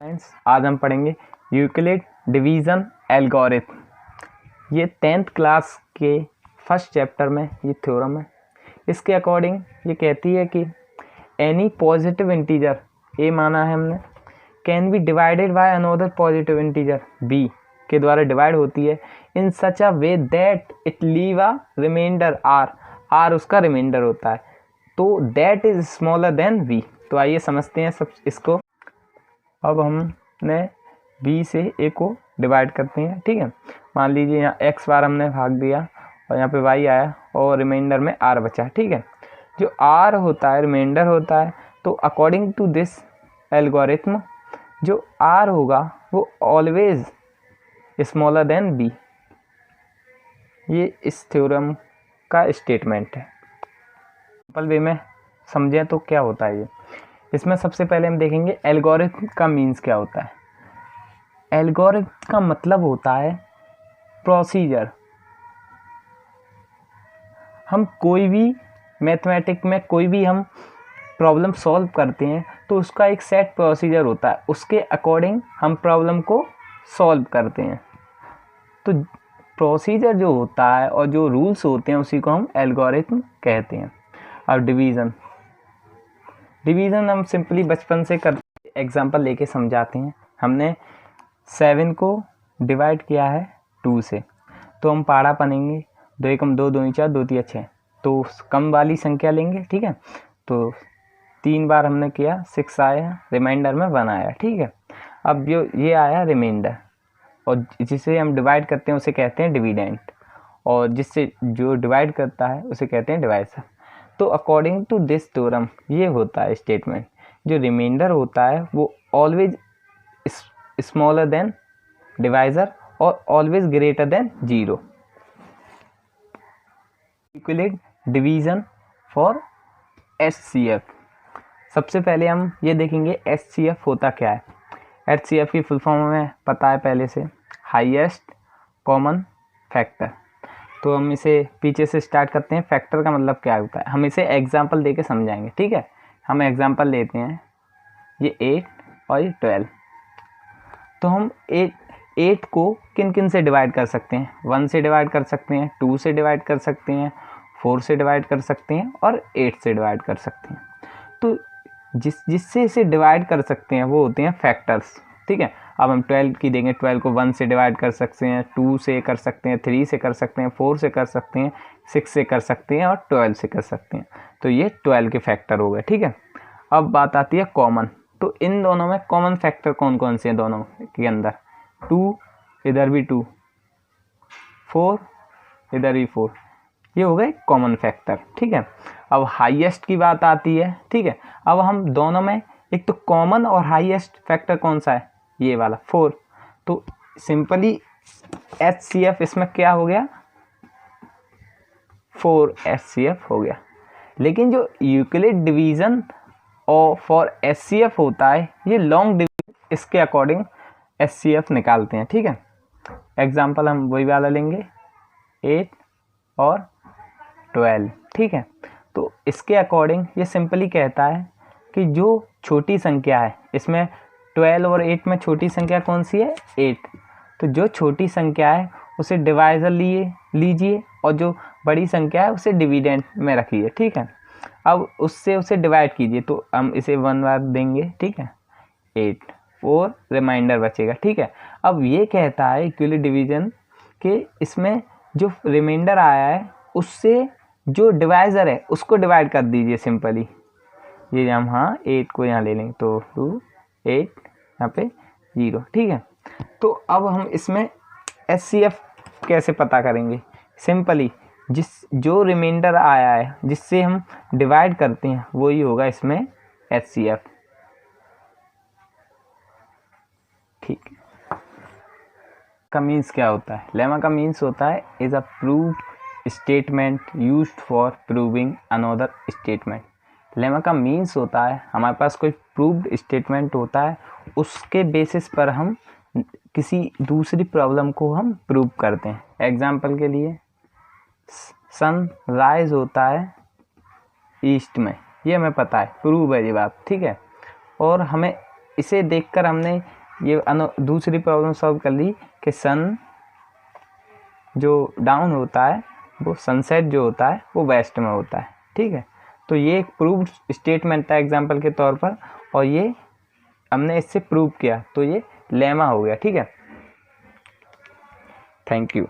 Friends, आज हम पढ़ेंगे यूक्लिड डिवीज़न एल्गोरिथम। ये 10th क्लास के फर्स्ट चैप्टर में ये थ्योरम है। इसके अकॉर्डिंग ये कहती है कि एनी पॉजिटिव इंटीजर ए माना है हमने can be divided by another positive integer B के द्वारा डिवाइड होती है in such a way that it leave a remainder R उसका रिमाइंडर होता है, तो that is smaller than V. तो आइए समझते हैं सब इसको। अब हमने b से a को डिवाइड करते हैं, ठीक है। मान लीजिए यहाँ x बार हमने भाग दिया और यहाँ पे y आया और रिमाइंडर में r बचा, ठीक है। जो r होता है रिमाइंडर होता है, तो अकॉर्डिंग टू दिस एल्गोरिथम जो r होगा वो ऑलवेज स्मॉलर देन b। ये इस थ्योरम का स्टेटमेंट है। सिंपल वे में समझें तो क्या होता है ये। इसमें सबसे पहले हम देखेंगे एल्गोरिथम का मीन्स क्या होता है। एल्गोरिथम का मतलब होता है प्रोसीजर। हम कोई भी मैथमेटिक्स में कोई भी हम प्रॉब्लम सॉल्व करते हैं तो उसका एक सेट प्रोसीजर होता है, उसके अकॉर्डिंग हम प्रॉब्लम को सॉल्व करते हैं। तो प्रोसीजर जो होता है और जो रूल्स होते हैं उसी को हम एल्गोरिथम कहते हैं। अब डिवीज़न हम सिंपली बचपन से करते, एग्जांपल लेके समझाते हैं। हमने 7 को डिवाइड किया है 2 से, तो हम पाड़ा बनेंगे 2 एकम 2, 2 4, 2 3 6, तो कम वाली संख्या लेंगे, ठीक है। तो 3 बार हमने किया 6 आया, रिमाइंडर में 1 आया, ठीक है। अब जो ये आया रिमाइंडर, और जिसे हम डिवाइड करते हैं उसे कहते हैं डिविडेंट, और जिससे जो डिवाइड करता है उसे कहते हैं डिवाइसर। तो अकॉर्डिंग टू दिस थ्योरम ये होता है स्टेटमेंट, जो रिमाइंडर होता है वो ऑलवेज स्मॉलर देन डिवाइजर और always greater than 0। Euclid division for HCF। सबसे पहले हम ये देखेंगे HCF होता क्या है। HCF की फुल फॉर्म हमें पता है पहले से, हाईएस्ट कॉमन फैक्टर। तो हम इसे पीछे से स्टार्ट करते हैं। फैक्टर का मतलब क्या होता है, हम इसे एग्जांपल देके समझाएंगे, ठीक है। हम एग्जांपल लेते हैं, ये 8 और ये 12। तो हम 8 को किन किन से डिवाइड कर सकते हैं, 1 से डिवाइड कर सकते हैं, 2 से डिवाइड कर सकते हैं, 4 से डिवाइड कर सकते हैं और 8 से डिवाइड कर सकते हैं। तो जिससे इसे डिवाइड कर सकते हैं वो होते हैं फैक्टर्स, ठीक है। अब हम 12 की देंगे, 12 को 1 से डिवाइड कर सकते हैं, 2 से कर सकते हैं, 3 से कर सकते हैं, 4 से कर सकते हैं, 6 से कर सकते हैं और 12 से कर सकते हैं। तो ये 12 के फैक्टर हो गए, ठीक है। अब बात आती है कॉमन। तो इन दोनों में कॉमन फैक्टर कौन कौन से हैं दोनों के अंदर, 2 इधर भी 2, 4 इधर भी 4, ये हो गए कॉमन फैक्टर, ठीक है। अब हाईएस्ट की बात आती है, ठीक है। अब हम दोनों में एक तो कॉमन और हाईएस्ट फैक्टर कौन सा है, ये वाला 4। तो सिंपली HCF इसमें क्या हो गया, 4 HCF हो गया। लेकिन जो यूक्लिड डिवीजन और फॉर HCF होता है ये लॉन्ग डिवीजन, इसके अकॉर्डिंग HCF निकालते हैं, ठीक है। एग्जाम्पल हम वही वाला लेंगे 8 और 12, ठीक है। तो इसके अकॉर्डिंग ये सिंपली कहता है कि जो छोटी संख्या है, इसमें 12 और 8 में छोटी संख्या कौन सी है, 8। तो जो छोटी संख्या है उसे डिवाइजर लीजिए और जो बड़ी संख्या है उसे डिविडेंट में रखिए, ठीक है। अब उससे उसे डिवाइड कीजिए, तो हम इसे 1 बार देंगे, ठीक है, 8, 4 रिमाइंडर बचेगा, ठीक है। अब ये कहता है यूक्लिड डिवीजन के इसमें जो रिमाइंडर आया है उससे जो डिवाइजर है उसको डिवाइड कर दीजिए सिंपली। ये हम 8 को यहाँ ले लेंगे, तो 2 8 यहाँ पे 0, ठीक है। तो अब हम इसमें HCF कैसे पता करेंगे, सिंपली जो रिमाइंडर आया है जिससे हम डिवाइड करते हैं वही होगा इसमें HCF, ठीक है। का मीन्स क्या होता है, लेमा का मीन्स होता है is a proof statement used for proving another statement. Lemma का मीन्स होता है हमारे पास कोई प्रूव्ड स्टेटमेंट होता है, उसके बेसिस पर हम किसी दूसरी प्रॉब्लम को हम प्रूव करते हैं। एग्जाम्पल के लिए सन राइज होता है ईस्ट में, ये हमें पता है, प्रूव है ये बात, ठीक है। और हमें इसे देखकर हमने ये दूसरी प्रॉब्लम सॉल्व कर ली कि सन जो डाउन होता है वो सनसेट जो होता है वो वेस्ट में होता है। ठीक है, तो ये एक प्रूव्ड स्टेटमेंट था एग्जांपल के तौर पर, और ये हमने इससे प्रूव किया, तो ये लेमा हो गया। ठीक है, थैंक यू।